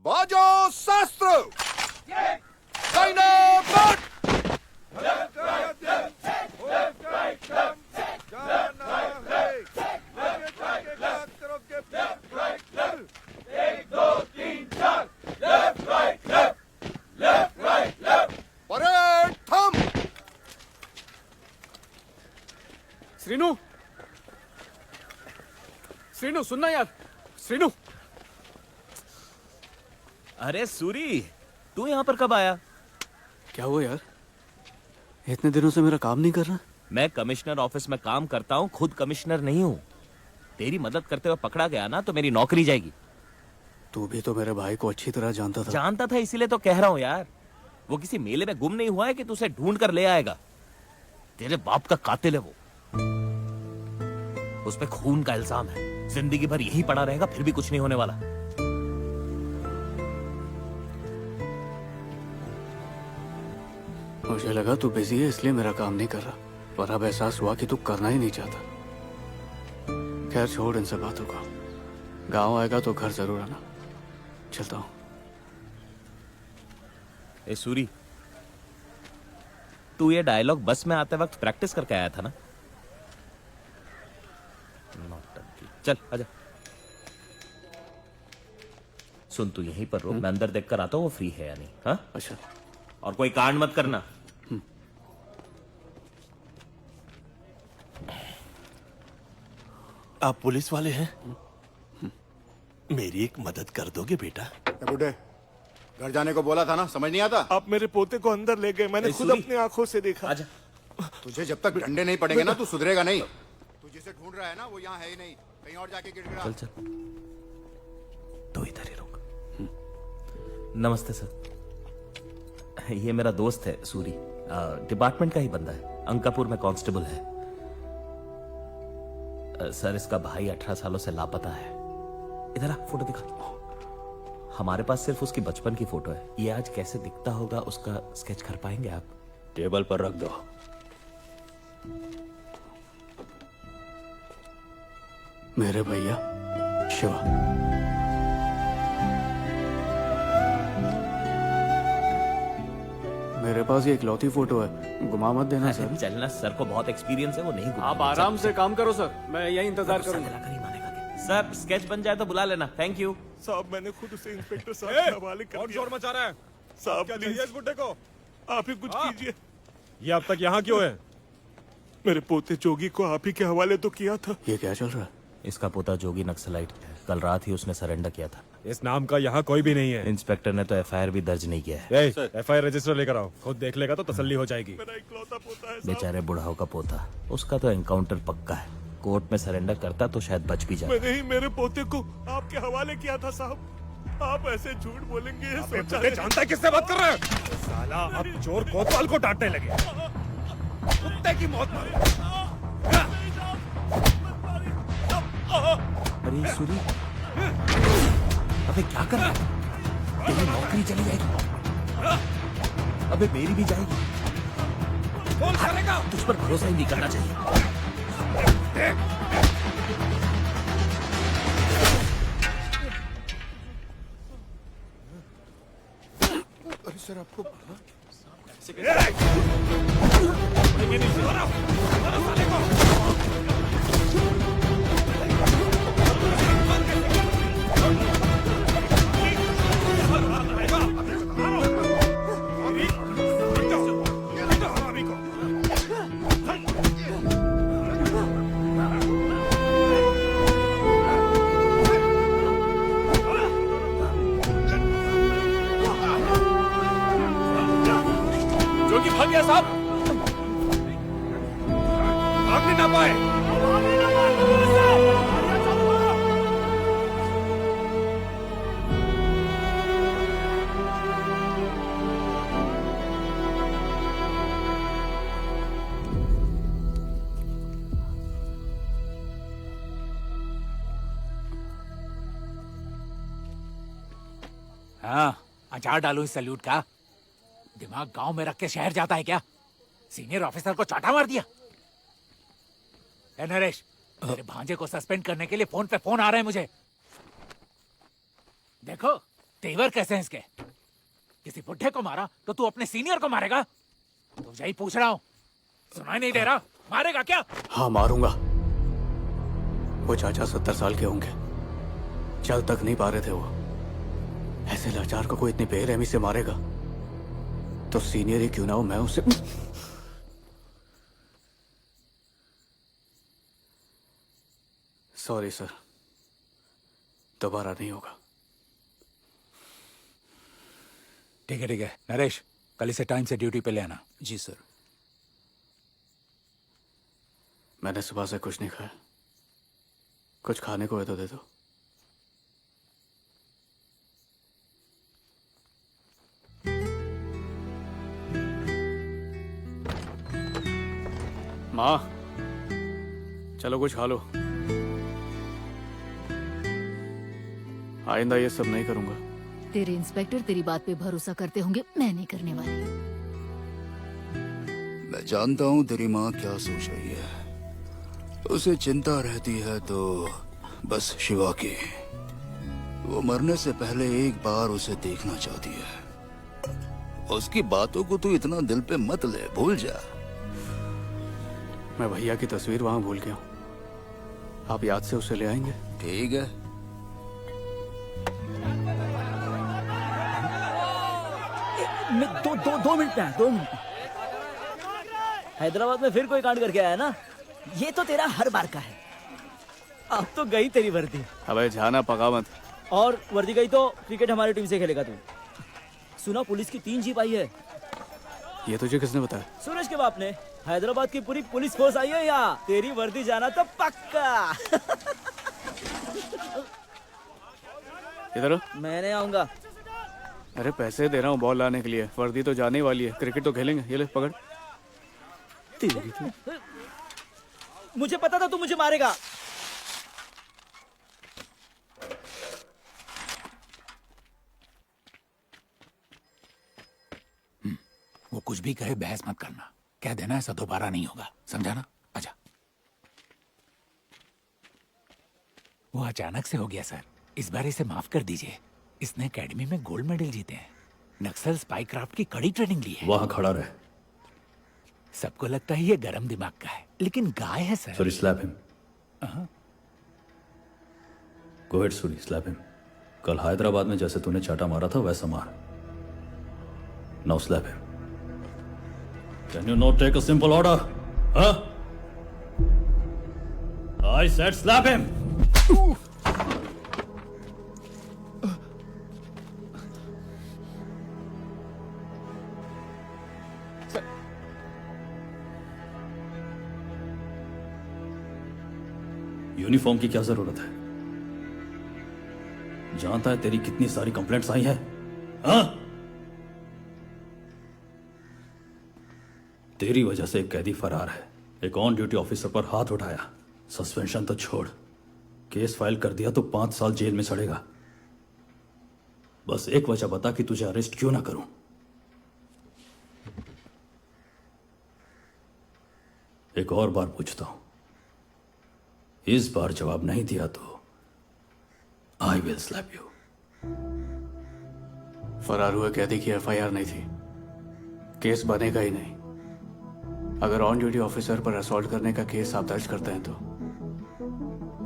बाजो शास्त्र dynamite parade थम। श्रीनू, श्रीनू सुनना यार, श्रीनू। अरे सूरी, तू यहाँ पर कब आया? क्या हुआ यार, इतने दिनों से मेरा काम नहीं कर रहा? मैं कमिश्नर ऑफिस में काम करता हूँ, खुद कमिश्नर नहीं हूँ। तेरी मदद करते हुए पकड़ा गया ना तो मेरी नौकरी जाएगी। तू भी तो मेरे भाई को अच्छी तरह जानता था। जानता था इसीलिए तो कह रहा हूँ यार। वो किसी मेले में गुम नहीं हुआ है कि तू उसे ढूंढ कर ले आएगा। तेरे बाप का कातिल है वो। उस पे खून का इल्जाम है। जिंदगी भर यही पड़ा रहेगा, फिर भी कुछ नहीं होने वाला। मुझे लगा तू बिजी है इसलिए मेरा काम नहीं कर रहा, पर अब एहसास हुआ कि तू करना ही नहीं चाहता। खैर छोड़ इन सब बातों को। गांव आएगा तो घर जरूर आना। चलता हूँ। ए सूरी, तू ये डायलॉग बस में आते वक्त प्रैक्टिस करके आया था ना? नौटंकी। चल आजा। सुन, तू यहीं पर रुक, मैं अंदर देख कर आता हूँ वो फ्री है या नहीं। हाँ अच्छा। और कोई कांड मत करना। आप पुलिस वाले हैं? मेरी एक मदद कर दोगे बेटा? बूढ़े, घर जाने को बोला था ना, समझ नहीं आता? आप मेरे पोते को अंदर ले गए, मैंने खुद सूरी, अपनी आंखों से देखा। आजा। तुझे जब तक डंडे नहीं पड़ेंगे ना, तू सुधरेगा नहीं। तू जिसे ढूंढ रहा है ना, वो यहाँ है ही नहीं, कहीं और जाके गिड़गिड़ा। चल चल, तो इधर ही रुक। नमस्ते सर, ये मेरा दोस्त है सूरी, डिपार्टमेंट का ही बंदा है, अंकापुर में कांस्टेबल है। सर, इसका भाई 18 सालों से लापता है। इधर आ, फोटो दिखा। हमारे पास सिर्फ उसकी बचपन की फोटो है। ये आज कैसे दिखता होगा उसका स्केच कर पाएंगे आप? टेबल पर रख दो। मेरे भैया शिवा। मेरे पास ये इकलौती फोटो है, घुमा मत देना सर। चलना, सर को बहुत एक्सपीरियंस है, वो नहीं आप आराम से काम करो सर, मैं यही इंतजार करूंगा। नहीं मानेगा क्या? सर, स्केच बन जाए तो बुला लेना। Thank you. साहब, मैंने खुद उसे इंस्पेक्टर साहब के हवाले कर दिया। शोर मचा रहा है साहब, क्या प्लीज, चाहिए इस बुड्ढे को? आप ही कुछ कीजिए। ये अब तक यहाँ क्यों है? मेरे पोते जोगी को आप ही के हवाले तो किया था। ये क्या चल रहा है? इसका पोता जोगी नक्सलाइट है। कल रात ही उसने सरेंडर किया था। इस नाम का यहाँ कोई भी नहीं है। इंस्पेक्टर ने तो एफआईआर भी दर्ज नहीं किया है। एफआईआर रजिस्टर लेकर आओ, खुद देख लेगा तो तसल्ली हो जाएगी। मेरा इकलौता पोता है साहब। बेचारे बुढ़ाओ का पोता, उसका तो एनकाउंटर पक्का है। कोर्ट में सरेंडर करता तो शायद बच भी जाए। मैंने ही मेरे पोते को आपके हवाले किया था साहब। आप ऐसे झूठ बोलेंगे ये सोचा नहीं। जानता है किससे बात कर रहे हैं? साला अब चोर कोतवाल को डांटने लगे। कुत्ते की मौत मारो। अरे ये सूरी, अबे क्या कर रहा है? तेरी नौकरी चली जाएगी। अबे मेरी भी जाएगी। कौन करेगा? तुझ पर भरोसा ही नहीं करना चाहिए। अरे सर, आपको जोगी भाग गया साहब, भाग नहीं ना पाए। हाँ, अचार डालू इस सैल्यूट का। दिमाग गांव में रख के शहर जाता है क्या? सीनियर ऑफिसर को चाटा मार दिया। नरेश, मेरे भांजे को सस्पेंड करने के लिए फोन पे फोन आ रहे हैं मुझे। देखो, तेवर कैसे हैं इसके? किसी बुढ़े को मारा तो तू अपने सीनियर को मारेगा? तुझे ही पूछ रहा हूँ, सुनाई नहीं दे रहा? मारेगा क्या? हाँ मारूंगा। वो चाचा 70 साल के होंगे, चल तक नहीं पा रहे थे वो। ऐसे लाचार को कोई इतनी बेरहमी से मारेगा तो सीनियर ही क्यों ना हो, मैं उसे। सॉरी सर, दोबारा नहीं होगा। ठीक है नरेश, कल इसे टाइम से ड्यूटी पे ले आना। जी सर। मैंने सुबह से कुछ नहीं खाया, कुछ खाने को है तो दे दो। माँ, चलो कुछ खा लो। आइंदा ये सब नहीं करूंगा। तेरे इंस्पेक्टर तेरी बात पे भरोसा करते होंगे, मैं नहीं करने वाली। मैं जानता हूँ तेरी माँ क्या सोच रही है। उसे चिंता रहती है तो बस शिवा की। वो मरने से पहले एक बार उसे देखना चाहती है। उसकी बातों को तू इतना दिल पे मत ले, भूल जा। मैं भैया की तस्वीर वहां भूल गया हूँ, आप याद से उसे ले आएंगे? ठीक है। दो मिनट में 2 मिनट में। हैदराबाद में फिर कोई कांड करके आया ना? ये तो तेरा हर बार का है। अब तो गई तेरी वर्दी। अबे जाना पका मत। और वर्दी गई तो क्रिकेट हमारी टीम से खेलेगा तू। सुना पुलिस की 3 जीप आई है। ये तुझे किसने बताया? सुरेश के बाप ने। हैदराबाद की पूरी पुलिस फोर्स आई है यहाँ। तेरी वर्दी जाना तो पक्का। इधर आ। मैं नहीं आऊंगा। अरे पैसे दे रहा हूँ बॉल लाने के लिए, वर्दी तो जाने वाली है, क्रिकेट तो खेलेंगे। ये ले पकड़। तेरी तो। मुझे पता था तू मुझे मारेगा। वो कुछ भी कहे बहस मत करना, कह देना ऐसा दोबारा नहीं होगा, समझा ना? आजा। वो अचानक से हो गया सर, इस बार इसे माफ कर दीजिए। इसने एकेडमी में गोल्ड मेडल जीते हैं, नक्सल स्पाई क्राफ्ट की कड़ी ट्रेनिंग ली है। वहां खड़ा रहे। सबको लगता है ये गरम दिमाग का है, लेकिन गाय है sir. Sorry, slap him. Go ahead, Suri, slap him. कल हैदराबाद में जैसे तूने चाटा मारा था वैसा मार। Now slap him. Can you not take a simple order? Huh? I said slap him. Uniform की क्या जरूरत है? जानता है तेरी कितनी सारी कंप्लेंट्स आई हैं? हाँ? तेरी वजह से एक कैदी फरार है, एक ऑन ड्यूटी ऑफिसर पर हाथ उठाया, सस्पेंशन तो छोड़, केस फाइल कर दिया तो 5 साल जेल में सड़ेगा। बस एक वजह बता कि तुझे अरेस्ट क्यों ना करूं। एक और बार पूछता हूं, इस बार जवाब नहीं दिया तो आई विल स्लैप यू। फरार हुए कैदी की एफआईआर नहीं थी, केस बनेगा ही नहीं। अगर ऑन ड्यूटी ऑफिसर पर असॉल्ट करने का केस आप दर्ज करते हैं तो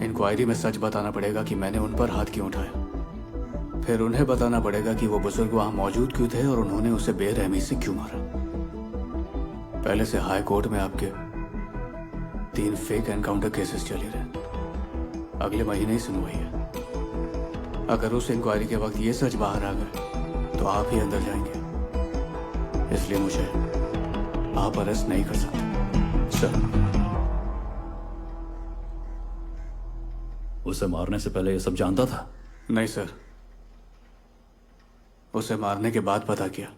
इंक्वायरी में सच बताना पड़ेगा कि मैंने उन पर हाथ क्यों उठाया। फिर उन्हें बताना पड़ेगा कि वो बुजुर्ग वहां मौजूद क्यों थे और उन्होंने उसे बेरहमी से क्यों मारा। पहले से हाई कोर्ट में आपके 3 फेक एनकाउंटर केसेस चले रहे, अगले महीने ही सुनवाई है। अगर उस इंक्वायरी के वक्त ये सच बाहर आ गए तो आप ही अंदर जाएंगे, इसलिए मुझे आप अरेस्ट नहीं कर सकते सर। उसे मारने से पहले ये सब जानता था? नहीं सर, उसे मारने के बाद पता किया।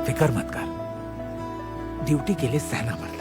फिक्र मत कर, ड्यूटी के लिए सहना पड़ता